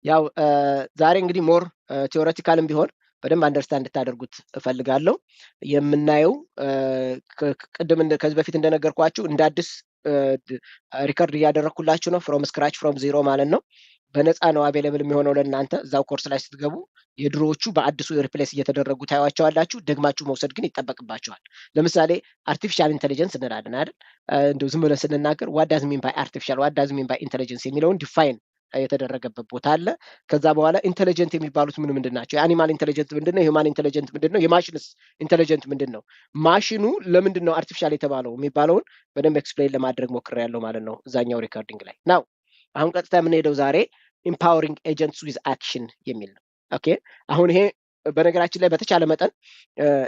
ያው ዛሬ እንግዲህ ሞር ቲዮሬቲካልም ቢሆን በደንብ አንደርስታንድ እንድታደርጉት እፈልጋለሁ። የምናየው ቅድም ከዚህ በፊት እንደነገርኳችሁ እንደ አዲስ ሪከርድ እያደረግኩላችሁ ነው። ፍሮም ስክራች ፍሮም ዜሮ ማለት ነው። በነፃ ነው አቬለብል የሚሆነው ለእናንተ። እዛው ኮርስ ላይ ስትገቡ የድሮዎቹ በአዲሱ ሪፕሌስ እየተደረጉ ታዩዋቸዋላችሁ። ደግማችሁ መውሰድ ግን ይጠበቅባቸዋል። ለምሳሌ አርቲፊሻል ኢንቴሊጀንስ እንላለን አይደል? እንደው ዝም ብለን ስንናገር ዋት ዳዝ ሚን ባይ አርቲፊሻል ዋት ዳዝ ሚን ባይ ኢንቴሊጀንስ የሚለውን ዲፋይን የተደረገበት ቦታ አለ። ከዛ በኋላ ኢንቴሊጀንት የሚባሉት ምንድን ናቸው? የአኒማል ኢንቴሊጀንት ምንድን ነው? የሂውማን ኢንቴሊጀንት ምንድን ነው? የማሽንስ ኢንቴሊጀንት ምንድን ነው? ማሽኑ ለምንድን ነው አርቲፊሻል የተባለው የሚባለውን በደንብ ኤክስፕሌን ለማድረግ ሞክሬያለሁ ማለት ነው እዛኛው ሪከርዲንግ ላይ ናው። አሁን ቀጥታ የምንሄደው ዛሬ ኢምፓወሪንግ ኤጀንትስ ዊዝ አክሽን የሚል ነው። ኦኬ አሁን ይሄ በነገራችን ላይ በተቻለ መጠን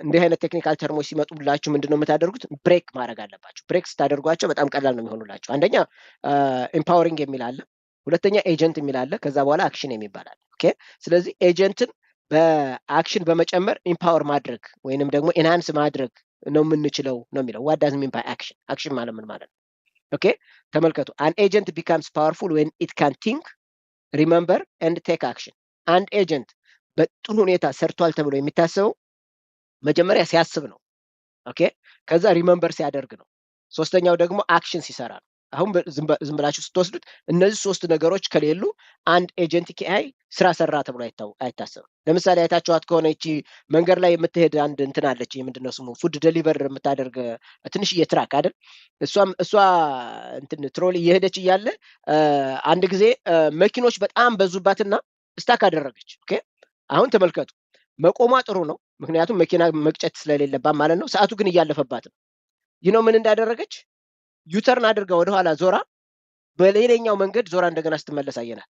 እንዲህ አይነት ቴክኒካል ተርሞች ሲመጡላችሁ ምንድነው የምታደርጉት? ብሬክ ማድረግ አለባችሁ። ብሬክ ስታደርጓቸው በጣም ቀላል ነው የሚሆኑላችሁ። አንደኛ ኢምፓወሪንግ የሚል አለ፣ ሁለተኛ ኤጀንት የሚል አለ፣ ከዛ በኋላ አክሽን የሚባል አለ። ኦኬ ስለዚህ ኤጀንትን በአክሽን በመጨመር ኢምፓወር ማድረግ ወይንም ደግሞ ኢንሃንስ ማድረግ ነው የምንችለው ነው የሚለው። ዋት ዳዝ ሚን ባይ አክሽን? አክሽን ማለት ምን ማለት ነው? ኦኬ ተመልከቱ። አን ኤጀንት ቢካምስ ፓወርፉል ዌን ኢት ካን ቲንክ ሪመምበር ኤንድ ቴክ አክሽን። አንድ ኤጀንት በጥሩ ሁኔታ ሰርቷል ተብሎ የሚታሰበው መጀመሪያ ሲያስብ ነው። ኦኬ ከዛ ሪመምበር ሲያደርግ ነው። ሶስተኛው ደግሞ አክሽን ሲሰራ ነው። አሁን ዝም ብላችሁ ስትወስዱት እነዚህ ሶስት ነገሮች ከሌሉ አንድ ኤጀንት ኪአይ ስራ ሰራ ተብሎ አይታሰብም። ለምሳሌ አይታችኋት ከሆነ እቺ መንገድ ላይ የምትሄድ አንድ እንትን አለች፣ ምንድነው ስሙ? ፉድ ዴሊቨር የምታደርግ ትንሽዬ ትራክ አይደል? እሷ እንትን ትሮሊ እየሄደች እያለ አንድ ጊዜ መኪኖች በጣም በዙባትና ስታክ አደረገች። ኦኬ አሁን ተመልከቱ፣ መቆሟ ጥሩ ነው፣ ምክንያቱም መኪና መቅጨት ስለሌለባት ማለት ነው። ሰዓቱ ግን እያለፈባት ነው። ይህ ነው ምን እንዳደረገች ዩተርን አድርጋ ወደኋላ ዞራ በሌላኛው መንገድ ዞራ እንደገና ስትመለስ አየናል።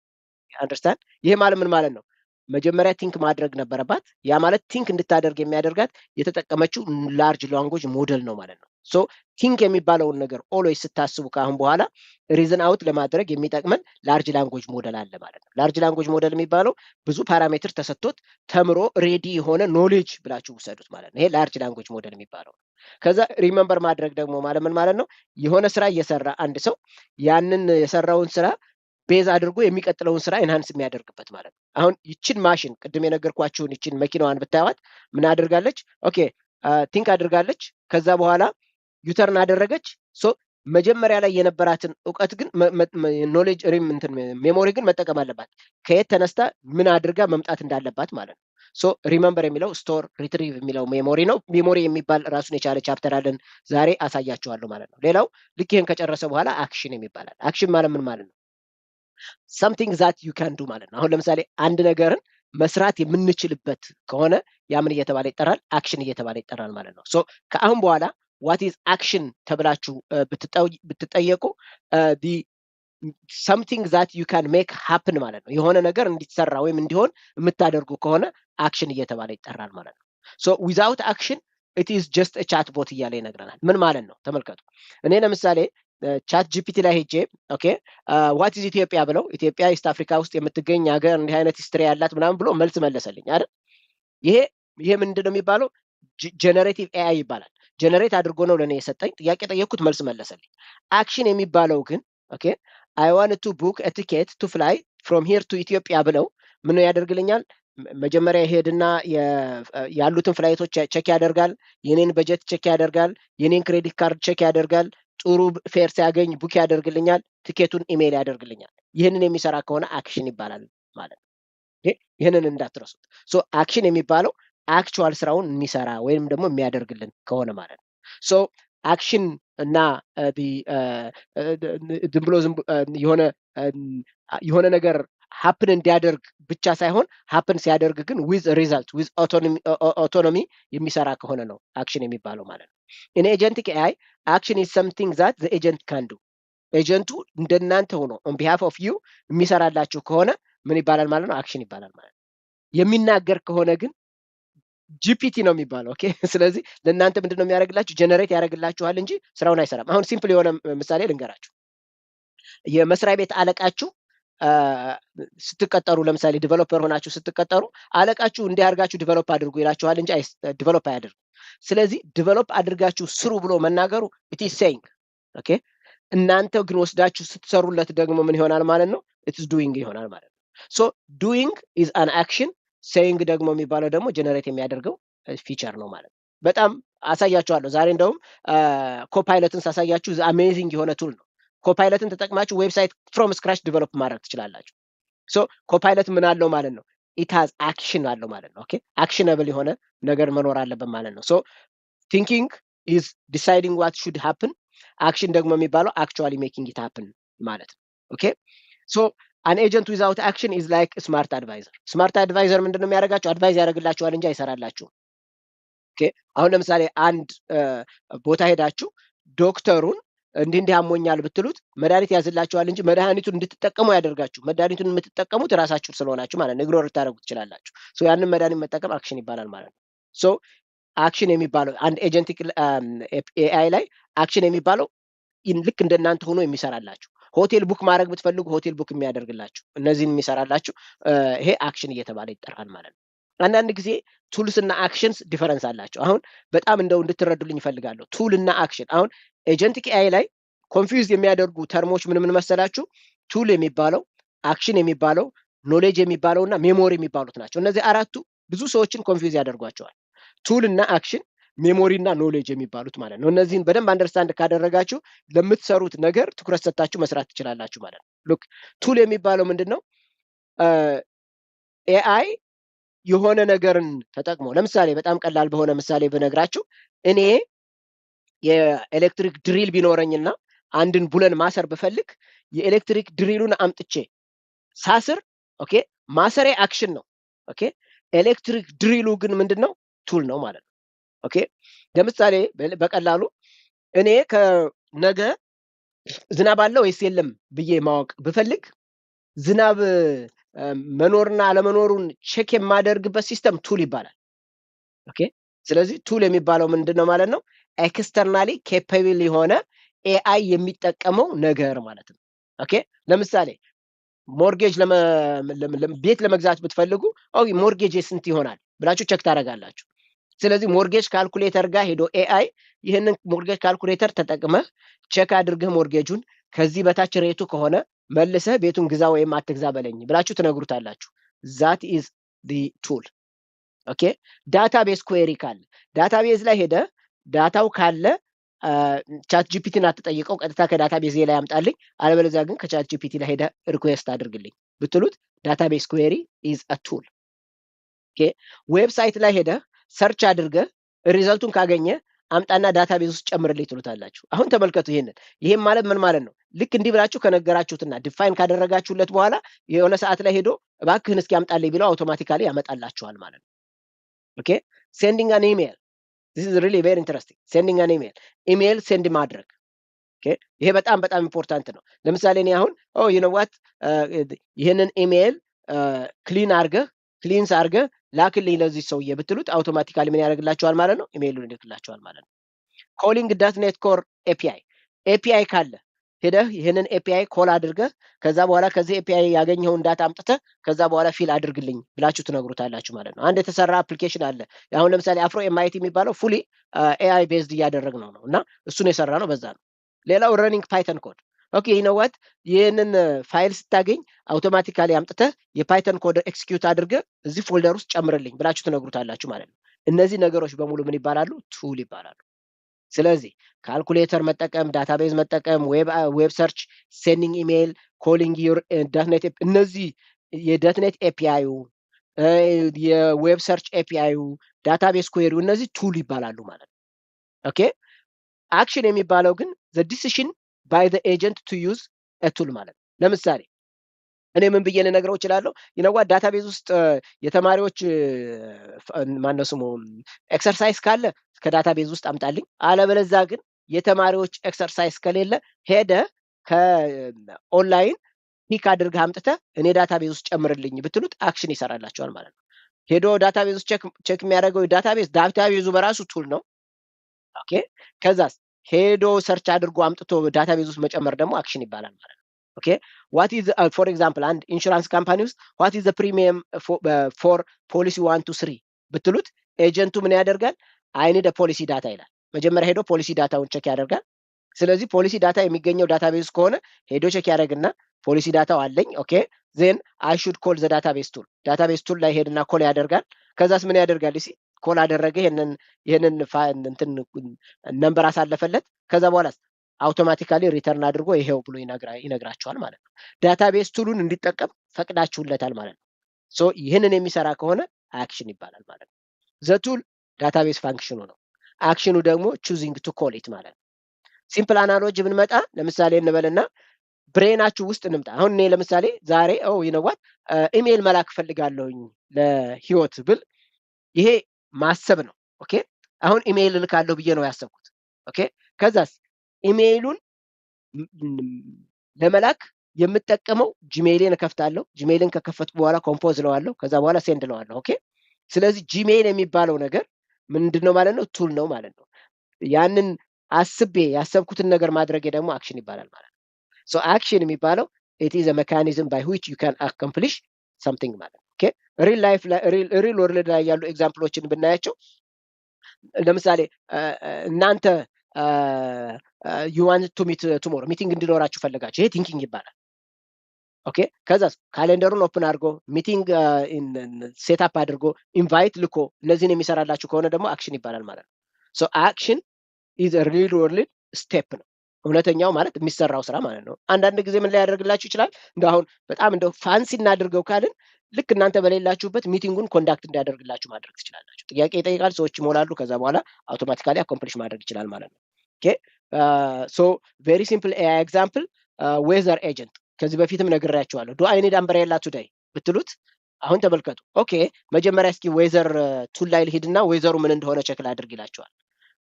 አንደርስታንድ? ይሄ ማለት ምን ማለት ነው? መጀመሪያ ቲንክ ማድረግ ነበረባት። ያ ማለት ቲንክ እንድታደርግ የሚያደርጋት የተጠቀመችው ላርጅ ላንጉዌጅ ሞዴል ነው ማለት ነው። ሶ ቲንክ የሚባለውን ነገር ኦልዌይስ ስታስቡ ከአሁን በኋላ ሪዝን አውት ለማድረግ የሚጠቅመን ላርጅ ላንጉዌጅ ሞዴል አለ ማለት ነው። ላርጅ ላንጉዌጅ ሞዴል የሚባለው ብዙ ፓራሜትር ተሰጥቶት ተምሮ ሬዲ የሆነ ኖሌጅ ብላችሁ ውሰዱት ማለት ነው። ይሄ ላርጅ ላንጉዌጅ ሞዴል የሚባለው። ከዛ ሪመምበር ማድረግ ደግሞ ማለት ምን ማለት ነው? የሆነ ስራ እየሰራ አንድ ሰው ያንን የሰራውን ስራ ቤዝ አድርጎ የሚቀጥለውን ስራ ኢንሃንስ የሚያደርግበት ማለት ነው። አሁን ይችን ማሽን ቅድም የነገርኳችሁን ይችን መኪናዋን ብታዩት ምን አድርጋለች? ኦኬ ቲንክ አድርጋለች። ከዛ በኋላ ዩተርን አደረገች። ሶ መጀመሪያ ላይ የነበራትን እውቀት ግን ኖሌጅ ሜሞሪ ግን መጠቀም አለባት። ከየት ተነስታ ምን አድርጋ መምጣት እንዳለባት ማለት ነው። ሶ ሪመምበር የሚለው ስቶር ሪትሪቭ የሚለው ሜሞሪ ነው። ሜሞሪ የሚባል ራሱን የቻለ ቻፕተር አለን፣ ዛሬ አሳያችኋለሁ ማለት ነው። ሌላው ልክ ይህን ከጨረሰ በኋላ አክሽን የሚባላል። አክሽን ማለት ምን ማለት ነው? something that you can do ማለት ነው። አሁን ለምሳሌ አንድ ነገርን መስራት የምንችልበት ከሆነ ያ ምን እየተባለ ይጠራል? አክሽን እየተባለ ይጠራል ማለት ነው። ሶ ከአሁን በኋላ what is action ተብላችሁ ብትጠየቁ something that you can make happen ማለት ነው። የሆነ ነገር እንዲሰራ ወይም እንዲሆን የምታደርጉ ከሆነ አክሽን እየተባለ ይጠራል ማለት ነው። ሶ without action it is just a chat bot እያለ ይነግረናል። ምን ማለት ነው? ተመልከቱ። እኔ ለምሳሌ ቻት ጂፒቲ ላይ ሄጄ ኦኬ ዋት ኢዝ ኢትዮጵያ ብለው ኢትዮጵያ ኢስት አፍሪካ ውስጥ የምትገኝ ሀገር እንዲህ አይነት ሂስትሪ ያላት ምናምን ብሎ መልስ መለሰልኝ አይደል? ይሄ ምንድን ነው የሚባለው? ጀነሬቲቭ ኤአይ ይባላል። ጀነሬት አድርጎ ነው ለእኔ የሰጠኝ። ጥያቄ ጠየቅኩት፣ መልስ መለሰልኝ። አክሽን የሚባለው ግን ኦኬ አይ ዋንት ቱ ቡክ ኤ ቲኬት ቱ ፍላይ ፍሮም ሂር ቱ ኢትዮጵያ ብለው ምን ያደርግልኛል? መጀመሪያ ይሄድና ያሉትን ፍላይቶች ቼክ ያደርጋል፣ የኔን በጀት ቼክ ያደርጋል፣ የኔን ክሬዲት ካርድ ቼክ ያደርጋል፣ ጥሩ ፌር ሲያገኝ ቡክ ያደርግልኛል፣ ቲኬቱን ኢሜይል ያደርግልኛል። ይህንን የሚሰራ ከሆነ አክሽን ይባላል ማለት ነው። ይህንን እንዳትረሱት። ሶ አክሽን የሚባለው አክቹዋል ስራውን የሚሰራ ወይም ደግሞ የሚያደርግልን ከሆነ ማለት ነው። ሶ አክሽን እና ዝም ብሎ የሆነ ነገር ሀፕን እንዲያደርግ ብቻ ሳይሆን ሀፕን ሲያደርግ ግን ዊዝ ሪዛልት ዊዝ ኦቶኖሚ የሚሰራ ከሆነ ነው አክሽን የሚባለው ማለት ነው። ኢን ኤጀንቲክ ኤአይ አክሽን ኢዝ ሰምቲንግ ዛት ዘ ኤጀንት ካን ዱ። ኤጀንቱ እንደናንተ ሆኖ ኦን ቢሃፍ ኦፍ ዩ የሚሰራላችሁ ከሆነ ምን ይባላል ማለት ነው? አክሽን ይባላል ማለት ነው። የሚናገር ከሆነ ግን ጂፒቲ ነው የሚባለው። ኦኬ ስለዚህ ለእናንተ ምንድነው የሚያደርግላችሁ? ጀነሬት ያደርግላችኋል እንጂ ስራውን አይሰራም። አሁን ሲምፕል የሆነ ምሳሌ ልንገራችሁ። የመስሪያ ቤት አለቃችሁ ስትቀጠሩ ለምሳሌ ዲቨሎፐር ሆናችሁ ስትቀጠሩ አለቃችሁ እንዲያርጋችሁ ዲቨሎፕ አድርጉ ይላችኋል እንጂ ዲቨሎፕ አያደርጉ። ስለዚህ ዲቨሎፕ አድርጋችሁ ስሩ ብሎ መናገሩ it is saying ኦኬ እናንተ ግን ወስዳችሁ ስትሰሩለት ደግሞ ምን ይሆናል ማለት ነው? it is doing ይሆናል ማለት ነው። ሶ ዱዊንግ ኢዝ አን አክሽን፣ ሴይንግ ደግሞ የሚባለው ደግሞ ጀነሬት የሚያደርገው ፊቸር ነው ማለት ነው። በጣም አሳያችኋለሁ ዛሬ እንደውም ኮፓይለትን ሳሳያችሁ አሜዚንግ የሆነ ቱል ነው። ኮፓይለትን ተጠቅማችሁ ዌብሳይት ፍሮም ስክራች ዲቨሎፕ ማድረግ ትችላላችሁ። ሶ ኮፓይለት ምን አለው ማለት ነው? ኢት ሃዝ አክሽን አለው ማለት ነው። ኦኬ አክሽነብል የሆነ ነገር መኖር አለበት ማለት ነው። ሶ ቲንኪንግ ኢዝ ዲሳይዲንግ ዋት ሹድ ሃፕን፣ አክሽን ደግሞ የሚባለው አክቹዋሊ ሜኪንግ ኢት ሃፕን ማለት ነው። ኦኬ ሶ አን ኤጀንት ዊዛውት አክሽን ኢዝ ላይክ ስማርት አድቫይዘር። ስማርት አድቫይዘር ምንድን ነው የሚያደርጋቸው? አድቫይዝ ያደርግላችኋል እንጂ አይሰራላችሁም። ኦኬ አሁን ለምሳሌ አንድ ቦታ ሄዳችሁ ዶክተሩን እንዲህ አሞኛል ብትሉት መድኃኒት ያዝላችኋል እንጂ መድኃኒቱን እንድትጠቀሙ ያደርጋችሁ። መድኃኒቱን የምትጠቀሙት ራሳችሁ ስለሆናችሁ ማለት ነው። ኢግኖር ልታደርጉ ትችላላችሁ። ሶ ያንን መድኃኒት መጠቀም አክሽን ይባላል ማለት ነው። ሶ አክሽን የሚባለው አንድ ኤጀንቲክ ኤአይ ላይ አክሽን የሚባለው ልክ እንደናንተ ሆኖ የሚሰራላችሁ። ሆቴል ቡክ ማድረግ ብትፈልጉ ሆቴል ቡክ የሚያደርግላችሁ፣ እነዚህን የሚሰራላችሁ ይሄ አክሽን እየተባለ ይጠራል ማለት ነው። አንዳንድ ጊዜ ቱልስ እና አክሽንስ ዲፈረንስ አላቸው። አሁን በጣም እንደው እንድትረዱልኝ ይፈልጋለሁ። ቱል እና አክሽን አሁን ኤጀንቲክ ኤአይ ላይ ኮንፊውዝ የሚያደርጉ ተርሞች ምን መሰላችሁ? ቱል የሚባለው፣ አክሽን የሚባለው፣ ኖሌጅ የሚባለው እና ሜሞሪ የሚባሉት ናቸው። እነዚህ አራቱ ብዙ ሰዎችን ኮንፊውዝ ያደርጓቸዋል። ቱል እና አክሽን፣ ሜሞሪ እና ኖሌጅ የሚባሉት ማለት ነው። እነዚህን በደንብ አንደርስታንድ ካደረጋችሁ ለምትሰሩት ነገር ትኩረት ሰጥታችሁ መስራት ትችላላችሁ ማለት ነው። ሉክ ቱል የሚባለው ምንድን ነው? ኤአይ የሆነ ነገርን ተጠቅሞ ለምሳሌ በጣም ቀላል በሆነ ምሳሌ ብነግራችሁ እኔ የኤሌክትሪክ ድሪል ቢኖረኝና አንድን ቡለን ማሰር ብፈልግ የኤሌክትሪክ ድሪሉን አምጥቼ ሳስር ኦኬ ማሰሬ አክሽን ነው። ኦኬ ኤሌክትሪክ ድሪሉ ግን ምንድነው? ቱል ነው ማለት ነው። ኦኬ ለምሳሌ በቀላሉ እኔ ከነገ ዝናብ አለ ወይስ የለም ብዬ ማወቅ ብፈልግ ዝናብ መኖርና አለመኖሩን ቼክ የማደርግበት ሲስተም ቱል ይባላል። ኦኬ ስለዚህ ቱል የሚባለው ምንድነው ማለት ነው? ኤክስተርናሊ ኬፓብል የሆነ ኤአይ የሚጠቀመው ነገር ማለት ነው። ኦኬ ለምሳሌ ሞርጌጅ ቤት ለመግዛት ብትፈልጉ ሞርጌጅ ስንት ይሆናል ብላችሁ ቼክ ታደርጋላችሁ። ስለዚህ ሞርጌጅ ካልኩሌተር ጋር ሄዶ ኤአይ ይህንን ሞርጌጅ ካልኩሌተር ተጠቅመህ ቼክ አድርገህ ሞርጌጁን ከዚህ በታች ሬቱ ከሆነ መልሰህ ቤቱን ግዛ ወይም አትግዛ በለኝ ብላችሁ ትነግሩታላችሁ። ዛት ኢዝ ዲ ቱል። ኦኬ ዳታቤዝ ኩዌሪ ካለ ዳታቤዝ ላይ ሄደ ዳታው ካለ ቻት ጂፒቲን አትጠይቀው፣ ቀጥታ ከዳታቤዝ ላይ ያምጣልኝ፣ አለበለዚያ ግን ከቻት ጂፒቲ ላይ ሄደ ሪኩዌስት አድርግልኝ ብትሉት ዳታቤዝ ኩዌሪ ኢዝ አ ቱል። ኦኬ ዌብሳይት ላይ ሄደ ሰርች አድርገ ሪዛልቱን ካገኘ አምጣና ዳታቤዝ ውስጥ ጨምርልኝ ትሉታላችሁ። አሁን ተመልከቱ ይሄንን። ይሄም ማለት ምን ማለት ነው? ልክ እንዲህ ብላችሁ ከነገራችሁትና ዲፋይን ካደረጋችሁለት በኋላ የሆነ ሰዓት ላይ ሄዶ እባክህን እስኪ አምጣልኝ ቢለው አውቶማቲካሊ ያመጣላችኋል ማለት ነው። ኦኬ ሴንዲንግ አን ኢሜል this is really very interesting. ሴንዲንግ አን ኢሜል ኢሜል ሴንድ ማድረግ ኦኬ ይሄ በጣም ኢምፖርታንት ነው። ለምሳሌ እኔ አሁን you know what ይሄንን ኢሜል ክሊንስ አድርገህ ላክልኝ ለዚህ ሰውዬ ብትሉት አውቶማቲካሊ ምን ያደርግላችኋል ማለት ነው? ኢሜይሉን ይልክላችኋል ማለት ነው። ኮሊንግ ዳትኔት ኮር ኤፒአይ ካለ ሄደህ ይህንን ኤፒአይ ኮል አድርገህ ከዛ በኋላ ከዚህ ኤፒአይ ያገኘውን ዳታ አምጥተህ ከዛ በኋላ ፊል አድርግልኝ ብላችሁ ትነግሩታላችሁ ማለት ነው። አንድ የተሰራ አፕሊኬሽን አለ። አሁን ለምሳሌ አፍሮ ኤምአይቲ የሚባለው ፉሊ ኤአይ ቤዝድ እያደረግነው ነው እና እሱን የሰራ ነው በዛ ነው። ሌላው ረኒንግ ፓይተን ኮድ ኦኬ you know what ይህንን ፋይል ስታገኝ አውቶማቲካሊ አምጥተህ የፓይተን ኮድ ኤክስኪዩት አድርገህ እዚህ ፎልደር ውስጥ ጨምርልኝ ብላችሁ ትነግሩታላችሁ ማለት ነው። እነዚህ ነገሮች በሙሉ ምን ይባላሉ? ቱል ይባላሉ። ስለዚህ ካልኩሌተር መጠቀም፣ ዳታቤዝ መጠቀም፣ ዌብ ሰርች፣ ሴንዲንግ ኢሜይል፣ ኮሊንግ ዩር ዳትኔት እነዚህ የዳትኔት ኤፒአይ የዌብ ሰርች ኤፒአይ ዳታቤዝ ኩዌሪው እነዚህ ቱል ይባላሉ ማለት ነው። ኦኬ አክሽን የሚባለው ግን the decision by the agent to use a tool ማለት ነው። ለምሳሌ እኔ ምን ብዬ ልነግረው እችላለሁ? ይነዋ ዳታቤዝ ውስጥ የተማሪዎች ማነው ስሙ ኤክሰርሳይዝ ካለ ከዳታቤዝ ውስጥ አምጣልኝ፣ አለበለዚያ ግን የተማሪዎች ኤክሰርሳይዝ ከሌለ ሄደ ከኦንላይን ፒክ አድርገህ አምጥተህ እኔ ዳታቤዝ ውስጥ ጨምርልኝ ብትሉት አክሽን ይሰራላችኋል ማለት ነው። ሄዶ ዳታቤዝ ውስጥ ቼክ የሚያደርገው ዳታቤዙ በራሱ ቱል ነው። ኦኬ ከዛስ ሄዶ ሰርች አድርጎ አምጥቶ ዳታቤዝ ውስጥ መጨመር ደግሞ አክሽን ይባላል ማለት ነው። ኦኬ what is for example አንድ ኢንሹራንስ ካምፓኒ ውስጥ what is the premium for policy 1 to 3 ብትሉት ኤጀንቱ ምን ያደርጋል? አይ ኒድ ፖሊሲ ዳታ ይላል። መጀመሪያ ሄዶ ፖሊሲ ዳታውን ቼክ ያደርጋል። ስለዚህ ፖሊሲ ዳታ የሚገኘው ዳታቤዝ ከሆነ ሄዶ ቼክ ያደርግና ፖሊሲ ዳታው አለኝ ኦኬ then I should call the database tool database tool ላይ ሄድና ኮል ያደርጋል ከዛስ ምን ያደርጋል እሺ ኮል አደረገ ይሄንን እንትን ነምበር አሳለፈለት ከዛ በኋላ አውቶማቲካሊ ሪተርን አድርጎ ይሄው ብሎ ይነግራቸዋል ማለት ነው ዳታቤስ ቱሉን እንዲጠቀም ፈቅዳችሁለታል ማለት ነው ሶ ይሄንን የሚሰራ ከሆነ አክሽን ይባላል ማለት ነው the tool database ፋንክሽኑ ነው አክሽኑ ደግሞ choosing to call it ማለት ነው ሲምፕል አናሎጂ ብንመጣ ለምሳሌ እንበልና ብሬናችሁ ውስጥ እንምጣ አሁን እኔ ለምሳሌ ዛሬ ይነዋት ኢሜል መላክ ፈልጋለሁኝ ለህይወት ብል ይሄ ማሰብ ነው ኦኬ አሁን ኢሜል ልካለሁ ብዬ ነው ያሰብኩት ኦኬ ከዛስ ኢሜሉን ለመላክ የምጠቀመው ጂሜይልን ከፍታለሁ ጂሜይልን ከከፈትኩ በኋላ ኮምፖዝ ለዋለሁ ከዛ በኋላ ሴንድ ለዋለሁ ኦኬ ስለዚህ ጂሜይል የሚባለው ነገር ምንድነው ማለት ነው ቱል ነው ማለት ነው ያንን አስቤ ያሰብኩትን ነገር ማድረግ ደግሞ አክሽን ይባላል ማለት ነው so action የሚባለው it is a mechanism by which you can accomplish something ማለት ነው ኦኬ real life real world ላይ ያሉ ኤግዛምፕሎችን ብናያቸው ለምሳሌ እናንተ you want to meet tomorrow ሚቲንግ እንዲኖራችሁ ፈልጋችሁ ይሄ ቲንኪንግ ይባላል ኦኬ ከዛስ ካሌንደሩን ኦፕን አድርጎ ሚቲንግ ሴት አፕ አድርጎ ኢንቫይት ልኮ እነዚህን የሚሰራላችሁ ከሆነ ደግሞ አክሽን ይባላል ማለት ነው so action is a real world step ነው እውነተኛው ማለት የሚሰራው ስራ ማለት ነው አንዳንድ ጊዜ ምን ላይ ያደርግላችሁ ይችላል እንደው በጣም እንደው ፋንሲ እናድርገው ካልን ልክ እናንተ በሌላችሁበት ሚቲንጉን ኮንዳክት እንዲያደርግላችሁ ማድረግ ትችላላችሁ ጥያቄ ይጠይቃል ሰዎች ይሞላሉ ከዛ በኋላ አውቶማቲካሊ አኮምፕሊሽ ማድረግ ይችላል ማለት ነው ኦኬ so very simple example weather agent ከዚህ በፊትም ነግሬያችኋለሁ do I need umbrella today ብትሉት አሁን ተመልከቱ ኦኬ መጀመሪያ እስኪ ዌዘር ቱል ላይ ልሂድና ዌዘሩ ምን እንደሆነ ቼክ ላድርግ ይላችኋል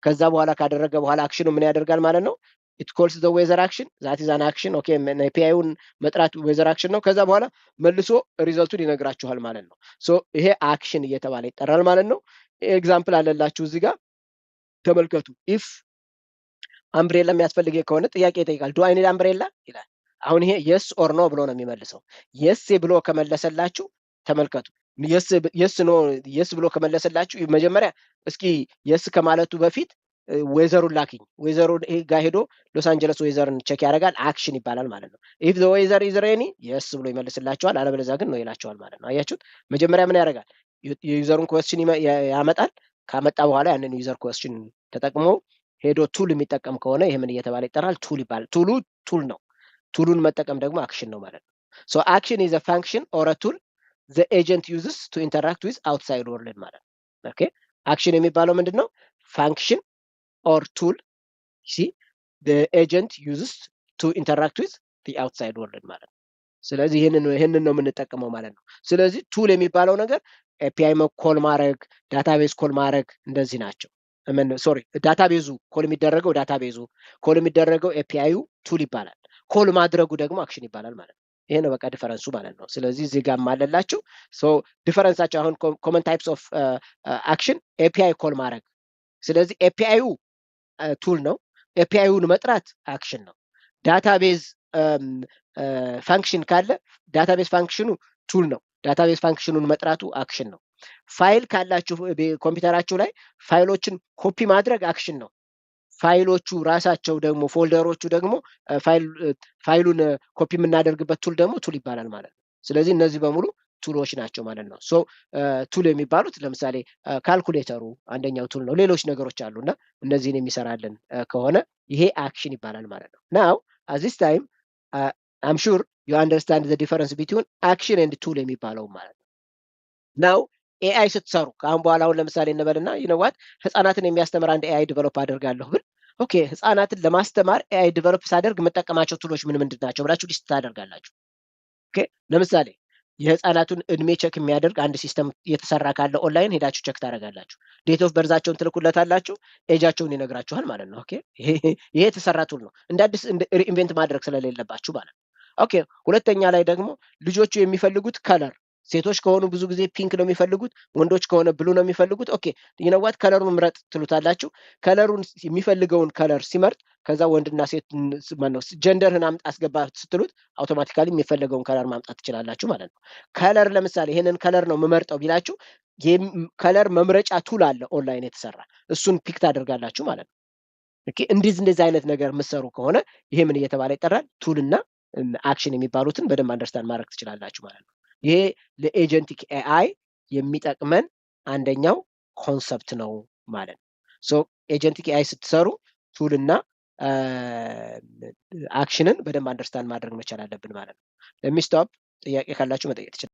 ከዛ በኋላ ካደረገ በኋላ አክሽኑ ምን ያደርጋል ማለት ነው it calls the weather action that is an action okay API-ውን መጥራት weather action ነው ከዛ በኋላ መልሶ ሪዛልቱን ይነግራችኋል ማለት ነው so ይሄ አክሽን እየተባለ ይጠራል ማለት ነው ኤግዛምፕል አለላችሁ እዚህ ጋር ተመልከቱ if umbrella የሚያስፈልግ ከሆነ ጥያቄ ይጠይቃል do I need umbrella ይላል አሁን ይሄ yes or no ብሎ ነው የሚመልሰው yes ብሎ ከመለሰላችሁ ተመልከቱ yes no yes ብሎ ከመለሰላችሁ መጀመሪያ እስኪ yes ከማለቱ በፊት ዌዘሩን ላኪኝ ዌዘሩን ጋር ሄዶ ሎስ አንጀለስ ዌዘርን ቼክ ያደርጋል አክሽን ይባላል ማለት ነው if the weather is rainy yes ብሎ ይመልስላችኋል አለበለዚያ ግን ነው ይላችኋል ማለት ነው አያችሁት መጀመሪያ ምን ያደርጋል የዩዘሩን ኩዌስችን ያመጣል ካመጣ በኋላ ያንን ዩዘር ኩዌስችን ተጠቅሞ ሄዶ ቱል የሚጠቀም ከሆነ ይሄ ምን እየተባለ ይጠራል ቱል ይባላል ቱል ነው ቱሉን መጠቀም ደግሞ አክሽን ነው ማለት ነው so action is a function or a tool the agent uses to interact with outside world ማለት ነው ኦኬ አክሽን የሚባለው ምንድነው function or tool see the agent uses to interact with the outside world ማለት ነው ስለዚህ ይሄንን ነው የምንጠቀመው ማለት ነው ስለዚህ ቱል የሚባለው ነገር API ኮል ማድረግ ዳታቤዝ ኮል ማድረግ እንደዚህ ናቸው ሶሪ ዳታቤዙ ኮል የሚደረገው ኮል የሚደረገው API ቱል ይባላል ኮል ማድረጉ ደግሞ አክሽን ይባላል ማለት ነው ይሄ ነው በቃ ዲፈረንሱ ማለት ነው ስለዚህ እዚህ ጋር ማለላችሁ ሶ ዲፈረንሳቸው አሁን ኮመን ታይፕስ ኦፍ አክሽን API ኮል ማድረግ ስለዚህ API ቱል ነው API-ውን መጥራት አክሽን ነው ዳታቤዝ ፋንክሽን ካለ ዳታቤዝ ፋንክሽኑ ቱል ነው ዳታቤዝ ፋንክሽኑን መጥራቱ አክሽን ነው ፋይል ካላችሁ ኮምፒውተራችሁ ላይ ፋይሎችን ኮፒ ማድረግ አክሽን ነው ፋይሎቹ ራሳቸው ደግሞ ፎልደሮቹ ደግሞ ፋይሉን ኮፒ የምናደርግበት ቱል ደግሞ ቱል ይባላል ማለት ነው ስለዚህ እነዚህ በሙሉ ቱሎች ናቸው ማለት ነው ሶ ቱል የሚባሉት ለምሳሌ ካልኩሌተሩ አንደኛው ቱል ነው ሌሎች ነገሮች አሉና እነዚህን የሚሰራልን ከሆነ ይሄ አክሽን ይባላል ማለት ነው now at this time I'm sure you understand the difference between action and tool የሚባለው ማለት ነው now AI ስትሰሩ ካሁን በኋላ አሁን ለምሳሌ እንበልና you know what ህፃናትን የሚያስተምር አንድ AI ዲቨሎፕ አደርጋለሁ ብል ኦኬ ህፃናትን ለማስተማር AI ዲቨሎፕ ሳደርግ መጠቀማቸው ቱሎች ምን ናቸው ብላችሁ ሊስት ታደርጋላችሁ ኦኬ ለምሳሌ የህፃናቱን እድሜ ቼክ የሚያደርግ አንድ ሲስተም እየተሰራ ካለ ኦንላይን ሄዳችሁ ቼክ ታደርጋላችሁ ዴት ኦፍ በርዛቸውን ትልኩለታላችሁ ኤጃቸውን ይነግራችኋል ማለት ነው ኦኬ ይሄ የተሰራ ቱል ነው እንደ አዲስ ኢንቨንት ማድረግ ስለሌለባችሁ ማለት ነው ኦኬ ሁለተኛ ላይ ደግሞ ልጆቹ የሚፈልጉት ከለር ሴቶች ከሆኑ ብዙ ጊዜ ፒንክ ነው የሚፈልጉት ወንዶች ከሆነ ብሉ ነው የሚፈልጉት ኦኬ you know what ከለሩን ምረጥ ትሉታላችሁ ከለሩን የሚፈልገውን ከለር ሲመርጥ ከዛ ወንድና ሴት ማነው ጀንደርን አስገባ ስትሉት አውቶማቲካሊ የሚፈልገውን ከለር ማምጣት ትችላላችሁ ማለት ነው ከለር ለምሳሌ ይሄንን ከለር ነው መመርጠው ቢላችሁ ከለር መምረጫ ቱል አለ ኦንላይን የተሰራ እሱን ፒክ ታደርጋላችሁ ማለት ነው ኦኬ እንደዚህ አይነት ነገር መስሩ ከሆነ ይሄ ምን እየተባለ ይጠራል ቱልና አክሽን የሚባሉትን በደንብ አንደርስታንድ ማድረግ ትችላላችሁ ማለት ነው። ይሄ ለኤጀንቲክ ኤአይ የሚጠቅመን አንደኛው ኮንሰፕት ነው ማለት ነው። ሶ ኤጀንቲክ ኤአይ ስትሰሩ ቱል እና አክሽንን በደንብ አንደርስታንድ ማድረግ መቻል አለብን ማለት ነው። ለሚስቶፕ ጥያቄ ካላችሁ መጠየቅ ትችላላችሁ።